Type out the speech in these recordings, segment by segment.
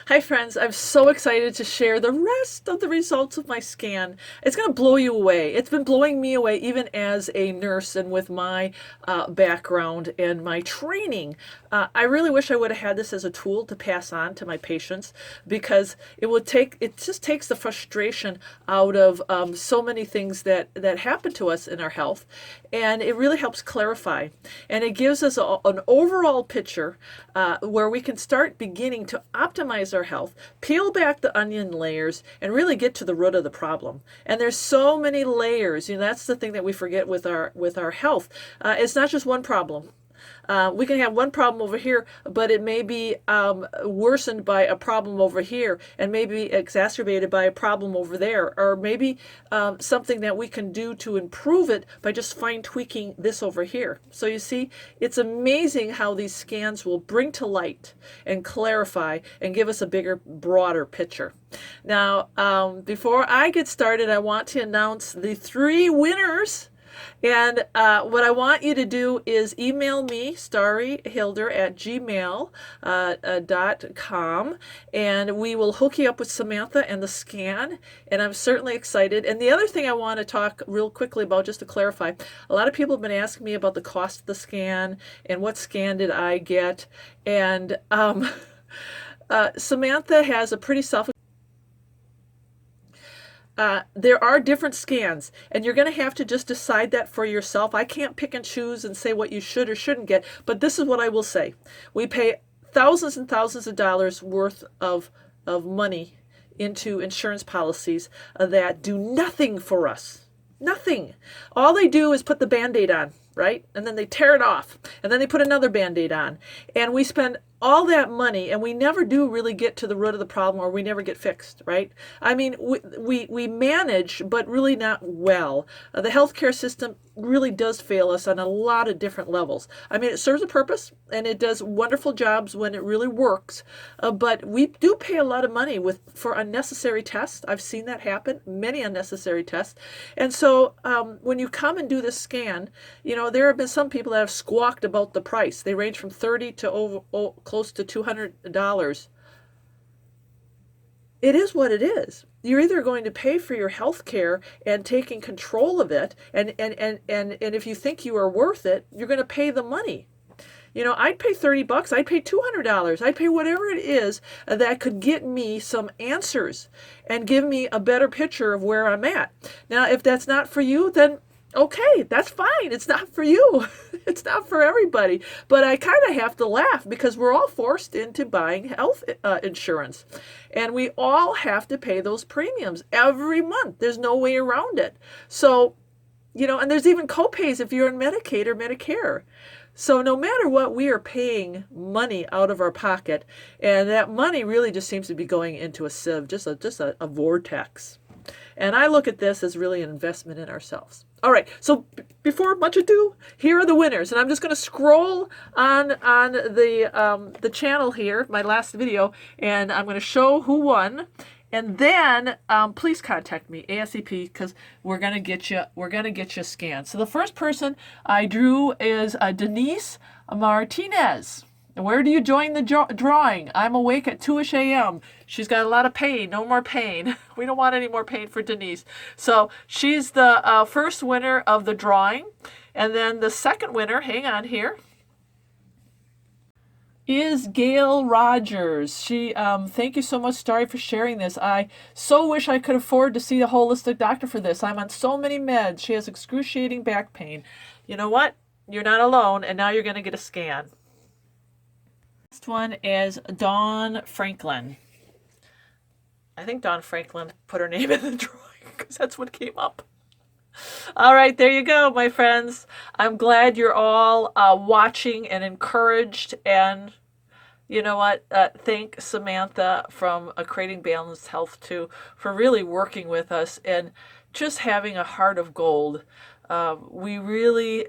Hi friends, I'm so excited to share the rest of the results of my scan. It's going to blow you away. It's been blowing me away even as a nurse and with my background and my training. I really wish I would have had this as a tool to pass on to my patients because it just takes the frustration out of so many things that happen to us in our health, and it really helps clarify, and it gives us an overall picture where we can start beginning to optimize our health, peel back the onion layers, and really get to the root of the problem. And there's so many layers. That's the thing that we forget with our health. It's not just one problem. We can have one problem over here, but it may be worsened by a problem over here, and maybe exacerbated by a problem over there, or maybe something that we can do to improve it by just fine tweaking this over here. So you see, it's amazing how these scans will bring to light and clarify and give us a bigger, broader picture. Now, before I get started, I want to announce the 3 winners. And what I want you to do is email me, starryhilder at gmail.com, and we will hook you up with Samantha and the scan. And I'm certainly excited. And the other thing I want to talk real quickly about, just to clarify, a lot of people have been asking me about the cost of the scan and what scan did I get. And Samantha has a pretty there are different scans, and you're going to have to just decide that for yourself. I can't pick and choose and say what you should or shouldn't get, but this is what I will say. We pay thousands and thousands of dollars worth of money into insurance policies that do nothing for us. Nothing. All they do is put the Band-Aid on, right? And then they tear it off. And then they put another Band-Aid on. And we spend all that money, and we never do really get to the root of the problem, or we never get fixed, right? I mean, we manage, but really not well. The healthcare system really does fail us on a lot of different levels. I mean, it serves a purpose, and it does wonderful jobs when it really works, but we do pay a lot of money for unnecessary tests. I've seen that happen, many unnecessary tests. And so when you come and do this scan, there have been some people that have squawked about the price. They range from $30 to close to $200. It is what it is. You're either going to pay for your health care and taking control of it, and if you think you are worth it, you're going to pay the money. I'd pay $30, I'd pay $200, I'd pay whatever it is that could get me some answers and give me a better picture of where I'm at. Now, if that's not for you, then okay, that's fine. It's not for you. It's not for everybody. But I kind of have to laugh because we're all forced into buying health insurance. And we all have to pay those premiums every month. There's no way around it. So, and there's even copays if you're in Medicaid or Medicare. So no matter what, we are paying money out of our pocket. And that money really just seems to be going into a sieve, just a vortex. And I look at this as really an investment in ourselves. All right, so before much ado, here are the winners. And I'm just going to scroll on the channel here, my last video, and I'm going to show who won. And then please contact me ASAP because we're gonna get you scanned. So the first person I drew is Denise Martinez. And where do you join the drawing? I'm awake at 2-ish a.m. She's got a lot of pain. No more pain. We don't want any more pain for Denise. So she's the first winner of the drawing. And then the second winner, hang on here, is Gail Rogers. She, thank you so much, Starry, for sharing this. I so wish I could afford to see a holistic doctor for this. I'm on so many meds. She has excruciating back pain. You know what? You're not alone, and now you're going to get a scan. Next one is Dawn Franklin. I think Dawn Franklin put her name in the drawing because that's what came up. All right, there you go, my friends. I'm glad you're all watching and encouraged. And you know what? Thank Samantha from Creating Balanced Health too for really working with us and just having a heart of gold. We really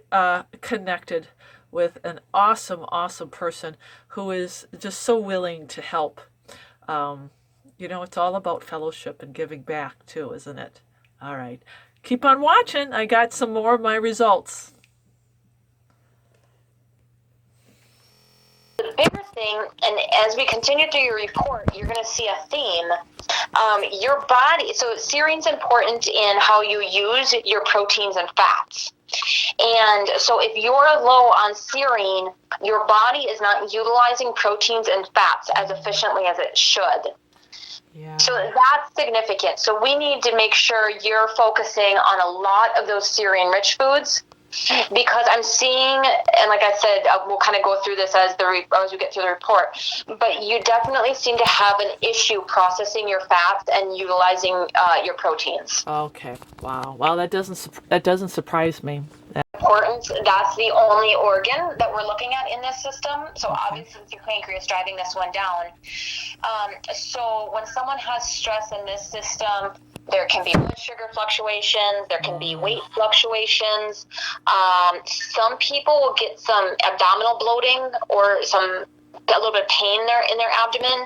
connected with an awesome, awesome person who is just so willing to help. It's all about fellowship and giving back too, isn't it? All right. Keep on watching. I got some more of my results. The bigger thing, and as we continue through your report, you're going to see a theme. Your body, so serine is important in how you use your proteins and fats. And so if you're low on serine, your body is not utilizing proteins and fats as efficiently as it should. Yeah. So that's significant. So we need to make sure you're focusing on a lot of those serine-rich foods, because I'm seeing, and like I said, we'll kind of go through this as we get through the report, but you definitely seem to have an issue processing your fats and utilizing your proteins. Okay. Wow. That doesn't surprise me. Important. That's the only organ that we're looking at in this system. So obviously it's your pancreas driving this one down. So when someone has stress in this system, there can be blood sugar fluctuations, there can be weight fluctuations. Some people will get some abdominal bloating or a little bit of pain there in their abdomen.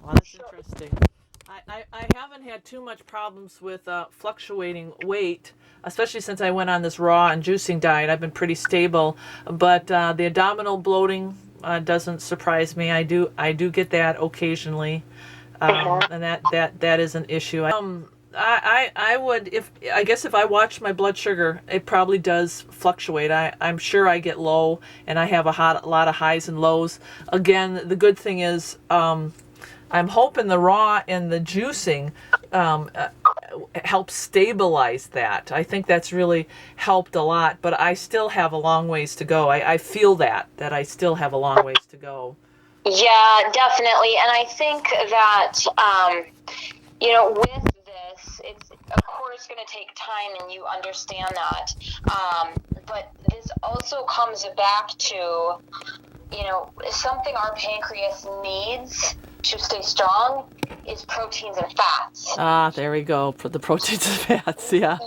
Well, that's interesting. I haven't had too much problems with fluctuating weight, especially since I went on this raw and juicing diet. I've been pretty stable, but the abdominal bloating doesn't surprise me. I do get that occasionally, and that is an issue. I would, I guess if I watch my blood sugar, it probably does fluctuate. I'm sure I get low, and I have a lot of highs and lows. Again, the good thing is, I'm hoping the raw and the juicing helps stabilize that. I think that's really helped a lot, but I still have a long ways to go. I feel that I still have a long ways to go. Yeah, definitely. And I think that, with this, it's of course going to take time, and you understand that. But this also comes back to, something our pancreas needs to stay strong is proteins and fats. There we go. For the proteins and fats, yeah.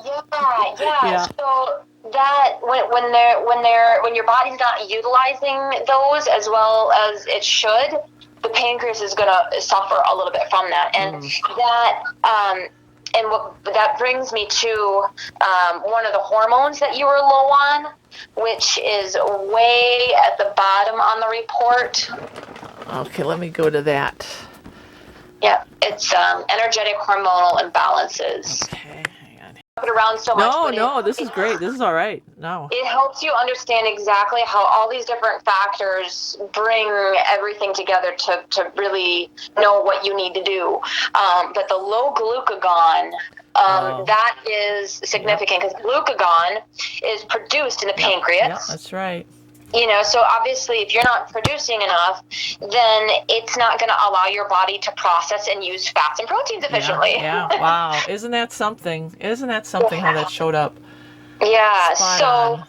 Yeah. So that when your body's not utilizing those as well as it should, the pancreas is going to suffer a little bit from that, and that brings me to one of the hormones that you were low on, which is way at the bottom on the report. Okay, let me go to that. Yeah, it's energetic hormonal imbalances. Okay, hang on. It around so much. No, this is great. This is all right. No. It helps you understand exactly how all these different factors bring everything together to really know what you need to do. But the low glucagon, that is significant, because glucagon is produced in the pancreas. Yeah, that's right. So obviously if you're not producing enough, then it's not going to allow your body to process and use fats and proteins efficiently. Yeah. Wow. Isn't that something? How that showed up? Yeah. Spot on.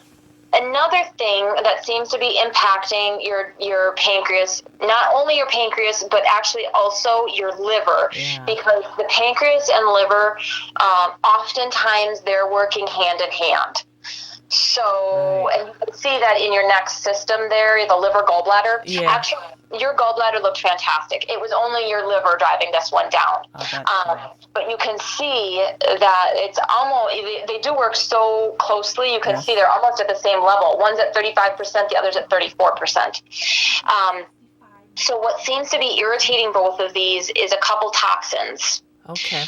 Another thing that seems to be impacting your pancreas, not only your pancreas, but actually also your liver, because the pancreas and liver, oftentimes they're working hand in hand. So, and you can see that in your next system there, the liver gallbladder. Yeah. Actually, your gallbladder looked fantastic. It was only your liver driving this one down. But you can see that it's almost, they do work so closely. You can see they're almost at the same level. One's at 35%, the other's at 34%. So what seems to be irritating both of these is a couple toxins. Okay.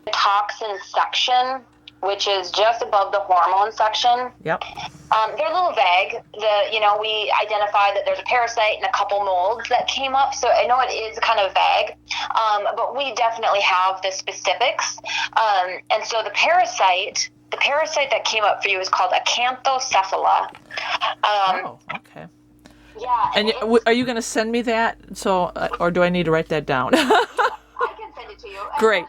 The toxin section, which is just above the hormone section. Yep. They're a little vague. We identified that there's a parasite and a couple molds that came up, so I know it is kind of vague, but we definitely have the specifics. And so the parasite that came up for you is called acanthocephala. Okay. Yeah. And are you going to send me that? So, or do I need to write that down? I can send it to you. Great.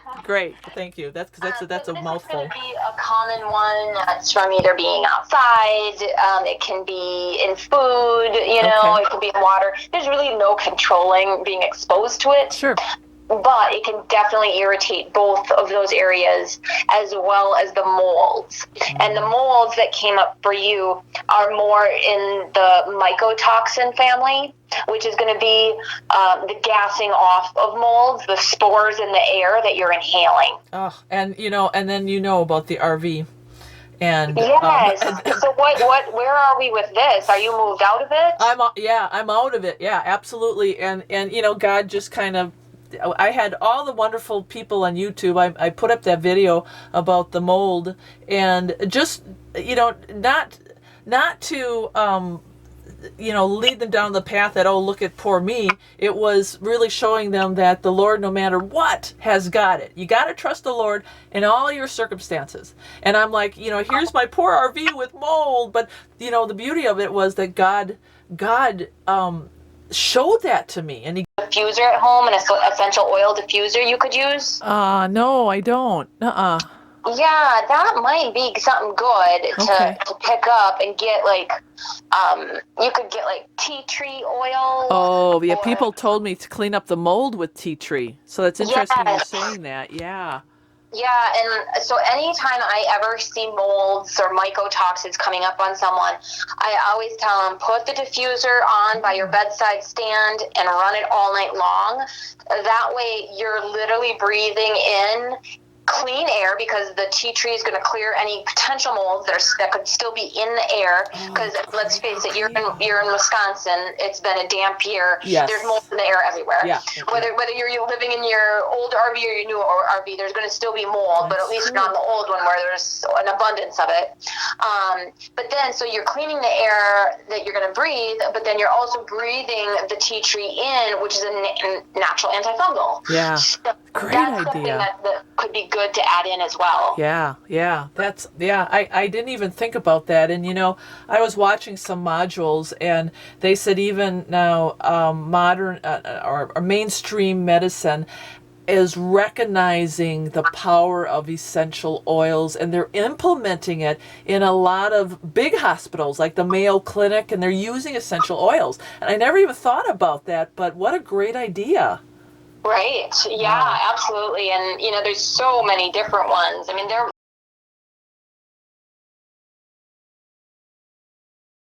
Thank you. That's a mouthful. This is going to be a common one. It's from either being outside. It can be in food. It can be in water. There's really no controlling being exposed to it. Sure. But it can definitely irritate both of those areas, as well as the molds. And the molds that came up for you are more in the mycotoxin family, which is going to be the gassing off of molds, the spores in the air that you're inhaling. Oh, and then about the RV. And yes. So where are we with this? Are you moved out of it? I'm out of it. Yeah, absolutely. And God just kind of, I had all the wonderful people on YouTube. I put up that video about the mold, and just, not to lead them down the path that, oh, look at poor me. It was really showing them that the Lord, no matter what, has got it. You got to trust the Lord in all your circumstances. And I'm like, here's my poor RV with mold, but the beauty of it was that God showed that to me, and He. Diffuser at home, an essential oil diffuser you could use. No, I don't. Yeah, that might be something good to pick up and get, like, you could get, like, tea tree oil. Oh, yeah, people told me to clean up the mold with tea tree. So that's interesting you're saying that, yeah. Yeah, and so anytime I ever see molds or mycotoxins coming up on someone, I always tell them, put the diffuser on by your bedside stand and run it all night long. That way you're literally breathing in clean air, because the tea tree is going to clear any potential molds that could still be in the air. Because let's face it, you're in Wisconsin. It's been a damp year. Yes. There's mold in the air everywhere. Yeah. Whether you're living in your old RV or your new RV, there's going to still be mold. But at least not the old one where there's an abundance of it. But then, so you're cleaning the air that you're going to breathe, but then you're also breathing the tea tree in, which is a natural antifungal. Yeah. So great that's idea. That could be good to add in as well. Yeah. I didn't even think about that. And I was watching some modules, and they said even now modern or mainstream medicine is recognizing the power of essential oils, and they're implementing it in a lot of big hospitals like the Mayo Clinic, and they're using essential oils. And I never even thought about that, but what a great idea. Right. Yeah, absolutely. And, there's so many different ones. I mean, there